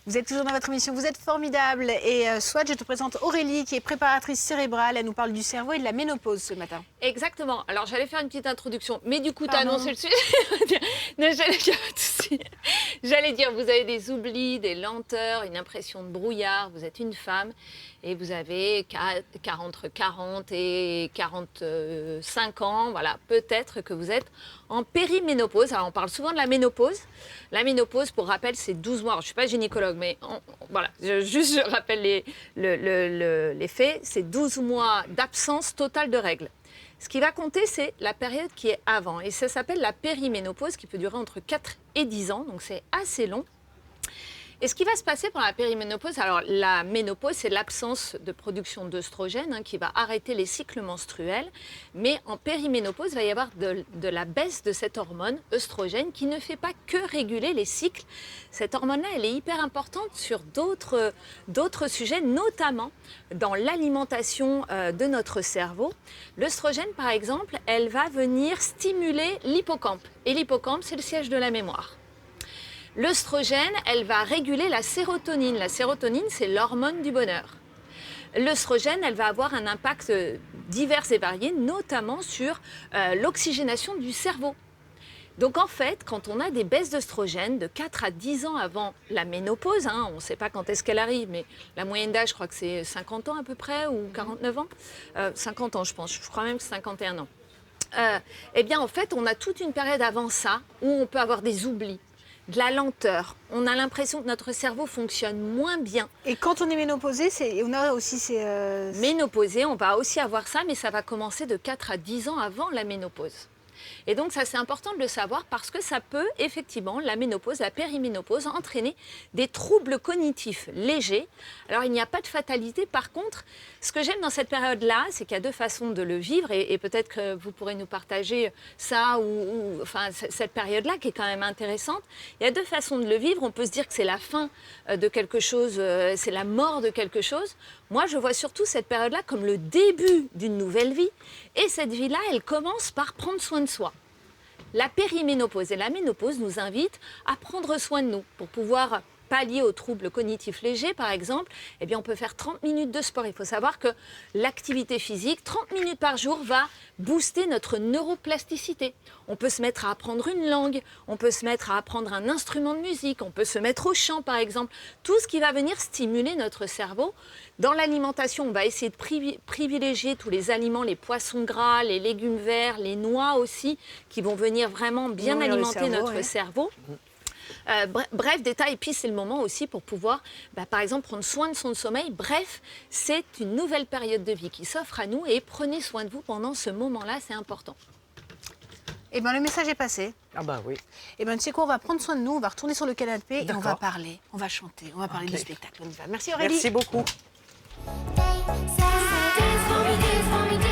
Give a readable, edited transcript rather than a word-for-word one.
Vous êtes toujours dans votre émission, vous êtes formidable. Et soit je te présente Aurélie qui est préparatrice cérébrale. Elle nous parle du cerveau et de la ménopause ce matin. Exactement. Alors j'allais faire une petite introduction, mais du coup tu as Pardon. annoncé le sujet. Non, j'allais dire, vous avez des oublis, des lenteurs, une impression de brouillard. Vous êtes une femme et vous avez entre 40 et 45 ans. Voilà, peut-être que vous êtes en périménopause. Alors on parle souvent de la ménopause. La ménopause, pour rappel, c'est 12 mois. Alors, je ne suis pas gynécologue, mais voilà, je rappelle les faits. C'est 12 mois d'absence totale de règles. Ce qui va compter, c'est la période qui est avant. Et ça s'appelle la périménopause, qui peut durer entre 4 et 10 ans. Donc c'est assez long. Et ce qui va se passer pendant la périménopause, alors la ménopause, c'est l'absence de production d'œstrogène qui va arrêter les cycles menstruels. Mais en périménopause, il va y avoir de la baisse de cette hormone, œstrogène, qui ne fait pas que réguler les cycles. Cette hormone-là, elle est hyper importante sur d'autres sujets, notamment dans l'alimentation de notre cerveau. L'œstrogène, par exemple, elle va venir stimuler l'hippocampe. Et l'hippocampe, c'est le siège de la mémoire. L'œstrogène, elle va réguler la sérotonine. La sérotonine, c'est l'hormone du bonheur. L'œstrogène, elle va avoir un impact divers et varié, notamment sur l'oxygénation du cerveau. Donc en fait, quand on a des baisses d'œstrogène de 4 à 10 ans avant la ménopause, on ne sait pas quand est-ce qu'elle arrive, mais la moyenne d'âge, je crois que c'est 50 ans à peu près, ou 49 ans. 50 ans, je pense. Je crois même que c'est 51 ans. Eh bien, en fait, on a toute une période avant ça où on peut avoir des oublis, de la lenteur. On a l'impression que notre cerveau fonctionne moins bien. Et quand on est ménopausé, on a aussi ces... Ménopausé, on va aussi avoir ça, mais ça va commencer de 4 à 10 ans avant la ménopause. Et donc ça, c'est important de le savoir parce que ça peut effectivement, la ménopause, la périménopause, entraîner des troubles cognitifs légers. Alors il n'y a pas de fatalité. Par contre, ce que j'aime dans cette période-là, c'est qu'il y a deux façons de le vivre et peut-être que vous pourrez nous partager ça ou enfin, cette période-là qui est quand même intéressante. Il y a deux façons de le vivre. On peut se dire que c'est la fin de quelque chose, c'est la mort de quelque chose. Moi, je vois surtout cette période-là comme le début d'une nouvelle vie. Et cette vie-là, elle commence par prendre soin de soi. La périménopause et la ménopause nous invitent à prendre soin de nous pour pouvoir pallier aux troubles cognitifs légers, par exemple. Eh bien, on peut faire 30 minutes de sport. Il faut savoir que l'activité physique, 30 minutes par jour, va booster notre neuroplasticité. On peut se mettre à apprendre une langue, on peut se mettre à apprendre un instrument de musique, on peut se mettre au chant, par exemple. Tout ce qui va venir stimuler notre cerveau. Dans l'alimentation, on va essayer de privilégier tous les aliments, les poissons gras, les légumes verts, les noix aussi, qui vont venir vraiment bien alimenter notre cerveau. Bref, détail, et puis c'est le moment aussi pour pouvoir, par exemple, prendre soin de son sommeil. Bref, c'est une nouvelle période de vie qui s'offre à nous et prenez soin de vous pendant ce moment-là, c'est important. Eh bien, le message est passé. Ah bah oui. Eh bien, tu sais quoi, on va prendre soin de nous, on va retourner sur le canapé et on va parler, on va chanter, on va parler du spectacle. On y va. Merci Aurélie. Merci beaucoup. Saturdays for me, days for me,